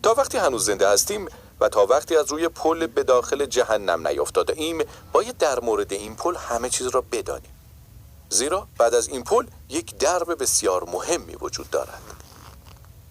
تا وقتی هنوز زنده هستیم و تا وقتی از روی پل به داخل جهنم نیفتاده ایم، باید در مورد این پل همه چیز را بدانیم. زیرا بعد از این پل یک درب بسیار مهمی وجود دارد.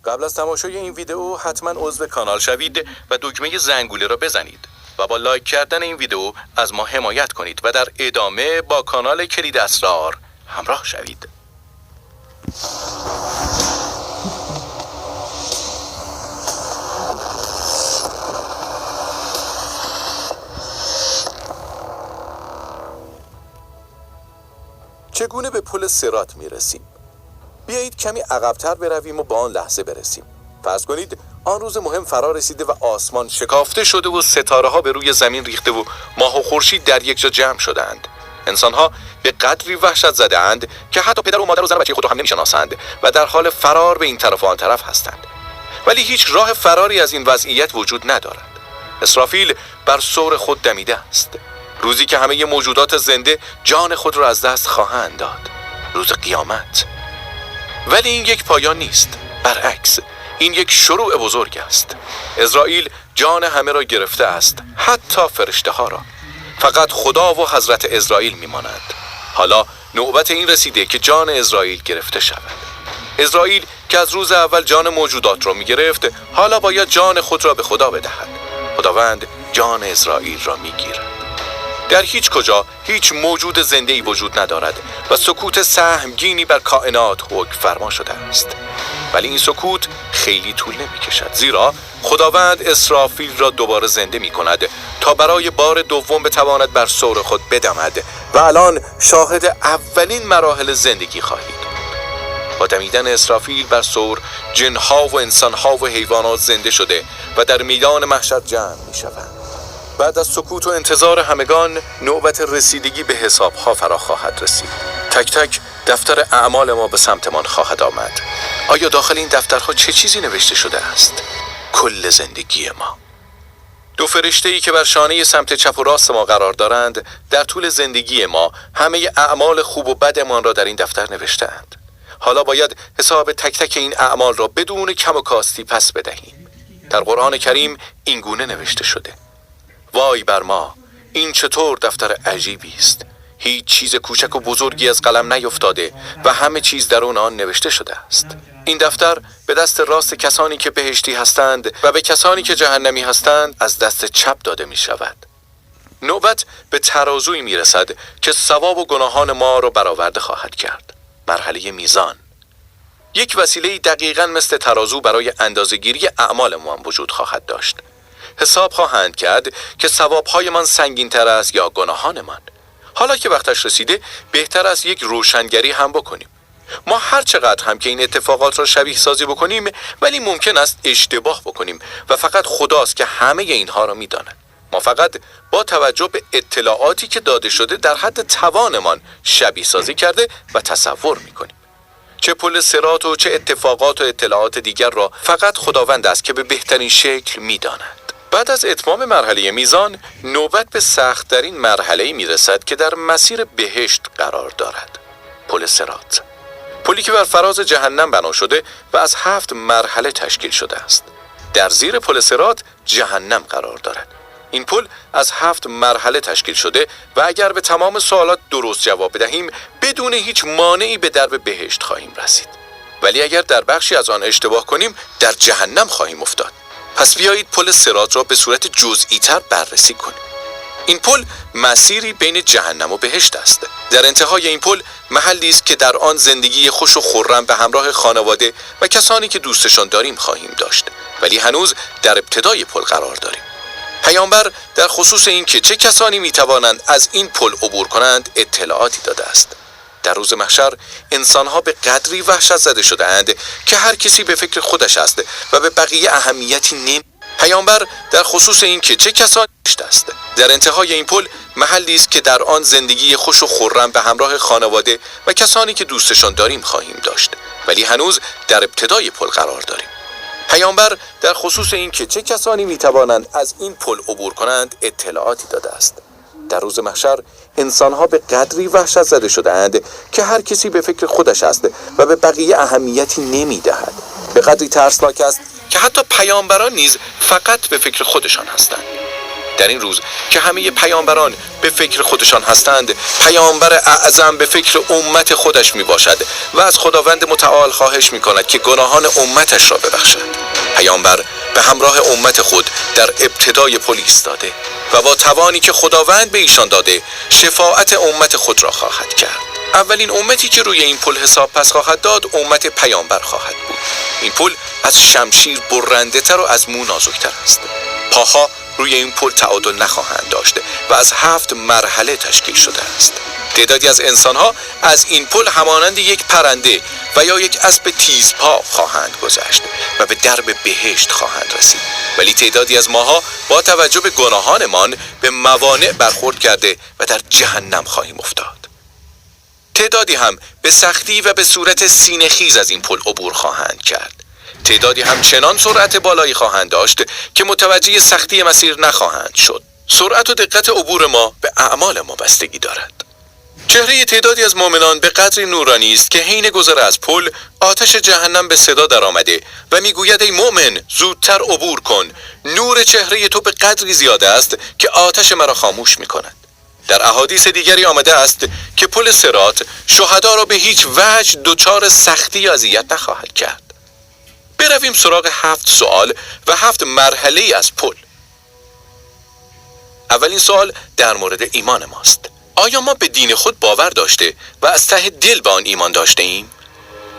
قبل از تماشای این ویدئو حتما عضو کانال شوید و دکمه زنگوله را بزنید و با لایک کردن این ویدئو از ما حمایت کنید و در ادامه با کانال کلید اسرار همراه شوید. چگونه به پل صراط میرسیم؟ بیایید کمی عقب‌تر برویم و با آن لحظه برسیم. فرض کنید آن روز مهم فرا رسیده و آسمان شکافته شده و ستاره ها به روی زمین ریخته و ماه و خورشید در یک جا جمع شدند. انسان ها به قدری وحشت زده اند که حتی پدر و مادر و زن و بچه خود را هم نمیشناسند و در حال فرار به این طرف و آن طرف هستند. ولی هیچ راه فراری از این وضعیت وجود ندارد. اسرافیل بر ثور خود دمیده است. روزی که همه موجودات زنده جان خود را از دست خواهند داد. روز قیامت. ولی این یک پایان نیست. برعکس، این یک شروع بزرگ است. اسرائیل جان همه را گرفته است، حتی فرشته ها را. فقط خدا و حضرت اسرائیل میمانند. حالا نوبت این رسیده که جان اسرائیل گرفته شود. اسرائیل که از روز اول جان موجودات را میگرفت، حالا باید جان خود را به خدا بدهد. خداوند جان اسرائیل را میگیرد. در هیچ کجا هیچ موجود زنده‌ای وجود ندارد و سکوت سهمگینی بر کائنات حکم فرما شده است. ولی این سکوت خیلی طول نمی‌کشد، زیرا خداوند اسرافیل را دوباره زنده می‌کند تا برای بار دوم بتواند بر ثور خود بدمد و الان شاهد اولین مراحل زندگی خواهید. با دمیدن اسرافیل بر ثور، جن‌ها و انسان‌ها و حیوانات زنده شده و در میدان محشر جمع می‌شوند. بعد از سکوت و انتظار همگان، نوبت رسیدگی به حساب‌ها فرا خواهد رسید. تک تک دفتر اعمال ما به سمتمان خواهد آمد. آیا داخل این دفترها چه چیزی نوشته شده است؟ کل زندگی ما. دو فرشته‌ای که بر شانه سمت چپ و راست ما قرار دارند، در طول زندگی ما همه اعمال خوب و بدمان را در این دفتر نوشته‌اند. حالا باید حساب تک تک این اعمال را بدون کم و کاستی پس بدهیم. در قرآن کریم این گونه نوشته شده: وای بر ما، این چطور دفتر عجیبی است. هیچ چیز کوچک و بزرگی از قلم نیفتاده و همه چیز در آن نوشته شده است. این دفتر به دست راست کسانی که بهشتی هستند و به کسانی که جهنمی هستند از دست چپ داده می شود. نوبت به ترازویی می رسد که ثواب و گناهان ما را برآورده خواهد کرد. مرحله میزان. یک وسیله دقیقاً مثل ترازو برای اندازه‌گیری اعمال ما وجود خواهد داشت. حساب خواهند کرد که ثواب‌هایمان سنگین‌تر است یا گناهانمان. حالا که وقتش رسیده، بهتر است یک روشنگری هم بکنیم. ما هر چقدر هم که این اتفاقات را شبیه سازی بکنیم، ولی ممکن است اشتباه بکنیم و فقط خداست که همه اینها را می‌داند. ما فقط با توجه به اطلاعاتی که داده شده در حد توانمان شبیه سازی کرده و تصور می‌کنیم. چه پل صراط و چه اتفاقات و اطلاعات دیگر را فقط خداوند است که به بهترین شکل می‌داند. بعد از اتمام مرحله میزان، نوبت به سخت‌ترین مرحله‌ای میرسد که در مسیر بهشت قرار دارد: پل صراط. پلی که بر فراز جهنم بنا شده و از 7 مرحله تشکیل شده است. در زیر پل صراط جهنم قرار دارد. این پل از 7 مرحله تشکیل شده و اگر به تمام سوالات درست جواب بدهیم، بدون هیچ مانعی به درب بهشت خواهیم رسید. ولی اگر در بخشی از آن اشتباه کنیم، در جهنم خواهیم افتاد. پس بیایید پل صراط را به صورت جزئی تر بررسی کنیم. این پل مسیری بین جهنم و بهشت است. در انتهای این پل محلی است که در آن زندگی خوش و خرم به همراه خانواده و کسانی که دوستشان داریم خواهیم داشت. ولی هنوز در ابتدای پل قرار داریم. پیامبر در خصوص این که چه کسانی میتوانند از این پل عبور کنند اطلاعاتی داده است. در روز محشر انسانها به قدری وحشت زده شده اند که هر کسی به فکر خودش است و به بقیه اهمیتی نمی. پیامبر در خصوص این که چه کسانی است. در انتهای این پل محلی است که در آن زندگی خوش و خرم به همراه خانواده و کسانی که دوستشان داریم خواهیم داشت. ولی هنوز در ابتدای پل قرار داریم. پیامبر در خصوص این که چه کسانی میتوانند از این پل عبور کنند اطلاعاتی داده است. در روز محشر انسانها به قدری وحشت زده شده اند که هر کسی به فکر خودش است و به بقیه اهمیتی نمیدهد. به قدری ترسناک است که حتی پیامبران نیز فقط به فکر خودشان هستند. در این روز که همه پیامبران به فکر خودشان هستند، پیامبر اعظم به فکر امت خودش می باشد و از خداوند متعال خواهش می کند که گناهان امتش را ببخشد. پیامبر به همراه امت خود در ابتدای پل ایستاده و با توانی که خداوند به ایشان داده شفاعت امت خود را خواهد کرد. اولین امتی که روی این پل حساب پس خواهد داد امت پیامبر خواهد بود. این پل از شمشیر برنده تر و از مو نازکتر است. پاها روی این پل تعادل نخواهند داشت و از 7 مرحله تشکیل شده است. تعدادی از انسانها از این پل همانند یک پرنده و یا یک اسب تیزپا خواهند گذشت و به درب بهشت خواهند رسید، ولی تعدادی از ماها با توجه به گناهانمان به موانع برخورد کرده و در جهنم خواهیم افتاد. تعدادی هم به سختی و به صورت سینه‌خیز از این پل عبور خواهند کرد. تعدادی هم چنان سرعت بالایی خواهند داشت که متوجه سختی مسیر نخواهند شد. سرعت و دقت عبور ما به اعمال ما بستگی دارد. چهره تعدادی از مؤمنان به قدری نورانی است که حین گذر از پل آتش جهنم به صدا در آمده و میگوید ای مؤمن زودتر عبور کن، نور چهره تو به قدری زیاده است که آتش مرا خاموش میکند. در احادیث دیگری آمده است که پل صراط شهدا را به هیچ وجه دچار سختی یا اذیت نخواهد کرد. برویم سراغ 7 سوال و 7 مرحله از پل. اولین سوال در مورد ایمان ماست. آیا ما به دین خود باور داشته و از ته دل به آن ایمان داشته ایم؟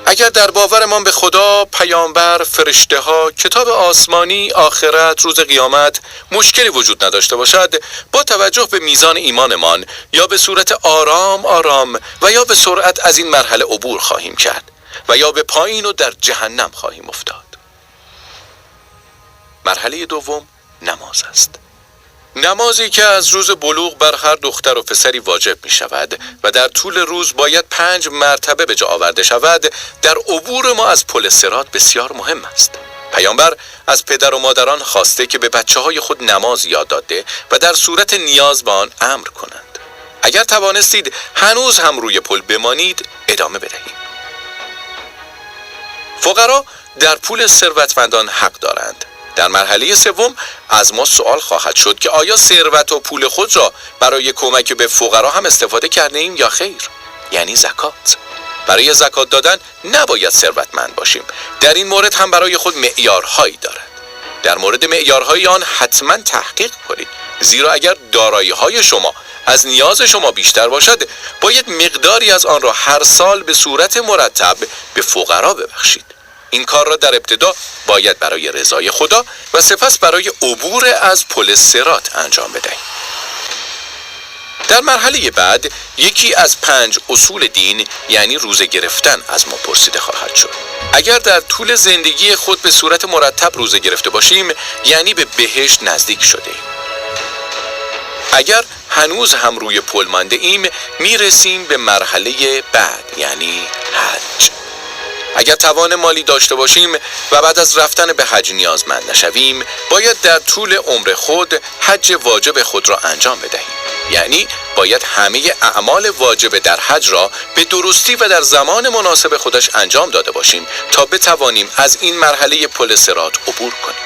اگر در باورمان به خدا، پیامبر، فرشته ها، کتاب آسمانی، آخرت، روز قیامت مشکلی وجود نداشته باشد، با توجه به میزان ایمانمان یا به صورت آرام آرام و یا به سرعت از این مرحله عبور خواهیم کرد و یا به پایین و در جهنم خواهیم افتاد. مرحله دوم نماز است. نمازی که از روز بلوغ بر هر دختر و پسری واجب می شود و در طول روز باید 5 مرتبه به جا آورده شود، در عبور ما از پل صراط بسیار مهم است. پیامبر از پدر و مادران خواسته که به بچه‌های خود نماز یاد داده و در صورت نیاز به آن امر کنند. اگر توانستید هنوز هم روی پل بمانید، ادامه بدهید. فقرا در پول ثروتمندان حق دارند. در مرحله سوم از ما سوال خواهد شد که آیا ثروت و پول خود را برای کمک به فقرا هم استفاده کرده ایم یا خیر؟ یعنی زکات. برای زکات دادن نباید ثروتمند باشیم. در این مورد هم برای خود معیارهایی دارد. در مورد معیارهای آن حتما تحقیق کنید، زیرا اگر دارایی‌های شما از نیاز شما بیشتر باشد، باید مقداری از آن را هر سال به صورت مرتب به فقرا ببخشید. این کار را در ابتدا باید برای رضای خدا و سپس برای عبور از پل صراط انجام بدهید. در مرحله بعد یکی از 5 اصول دین یعنی روزه گرفتن از ما پرسیده خواهد شد. اگر در طول زندگی خود به صورت مرتب روزه گرفته باشیم یعنی به بهشت نزدیک شده. اگر هنوز هم روی پل مانده ایم میرسیم به مرحله بعد یعنی حج. اگر توان مالی داشته باشیم و بعد از رفتن به حج نیازمند نشویم، باید در طول عمر خود حج واجب خود را انجام بدهیم. یعنی باید همه اعمال واجب در حج را به درستی و در زمان مناسب خودش انجام داده باشیم تا بتوانیم از این مرحله پل صراط عبور کنیم.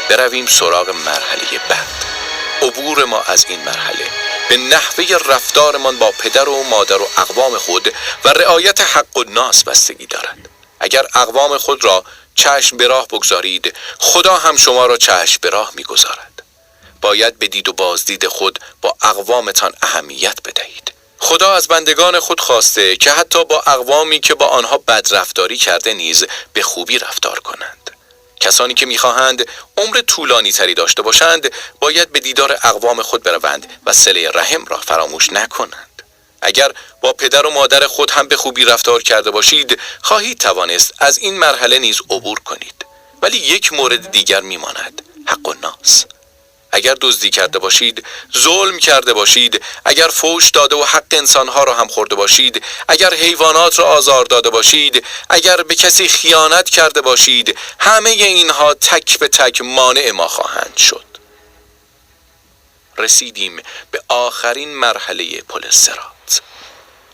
برویم سراغ مرحله بعد. عبور ما از این مرحله به نحوه رفتارمان با پدر و مادر و اقوام خود و رعایت حق الناس بستگی دارد. اگر اقوام خود را چشم به راه بگذارید، خدا هم شما را چشم به راه می‌گذارد. باید به دید و بازدید خود با اقوامتان اهمیت بدهید. خدا از بندگان خود خواسته که حتی با اقوامی که با آنها بدرفتاری کرده نیز به خوبی رفتار کنند. کسانی که می‌خواهند عمر طولانی تری داشته باشند باید به دیدار اقوام خود بروند و صله رحم را فراموش نکنند. اگر با پدر و مادر خود هم به خوبی رفتار کرده باشید خواهید توانست از این مرحله نیز عبور کنید. ولی یک مورد دیگر میماند: حق الناس. اگر دزدی کرده باشید، ظلم کرده باشید، اگر فحش داده و حق انسانها را هم خورده باشید، اگر حیوانات را آزار داده باشید، اگر به کسی خیانت کرده باشید، همه اینها تک به تک مانع ما خواهند شد. رسیدیم به آخرین مرحله پل صراط.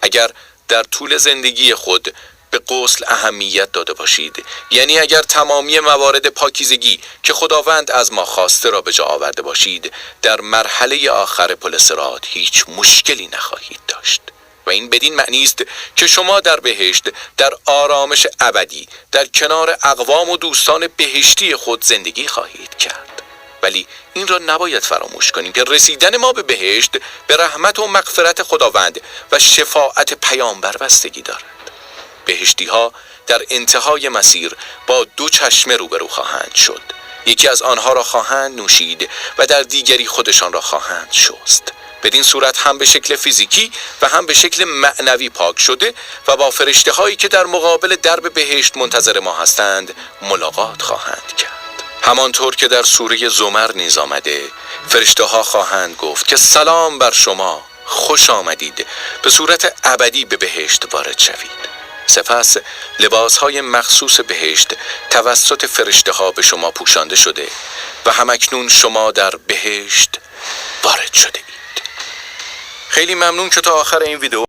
اگر در طول زندگی خود به به غسل اهمیت داده باشید، یعنی اگر تمامی موارد پاکیزگی که خداوند از ما خواسته را به جا آورده باشید، در مرحله آخر پل صراط هیچ مشکلی نخواهید داشت. و این بدین معنی است که شما در بهشت در آرامش ابدی در کنار اقوام و دوستان بهشتی خود زندگی خواهید کرد. ولی این را نباید فراموش کنیم که رسیدن ما به بهشت به رحمت و مغفرت خداوند و شفاعت پیامبر بستگی دارد. بهشتی ها در انتهای مسیر با 2 چشمه روبرو خواهند شد. یکی از آنها را خواهند نوشید و در دیگری خودشان را خواهند شست. بدین صورت هم به شکل فیزیکی و هم به شکل معنوی پاک شده و با فرشته هایی که در مقابل درب بهشت منتظر ما هستند ملاقات خواهند کرد. همانطور که در سوره زمر نیز آمده، فرشته ها خواهند گفت که سلام بر شما، خوش آمدید، به صورت ابدی به بهشت وارد شوید. سپس لباسهای مخصوص بهشت توسط فرشته ها به شما پوشانده شده و همکنون شما در بهشت وارد شده اید. خیلی ممنون که تا آخر این ویدیو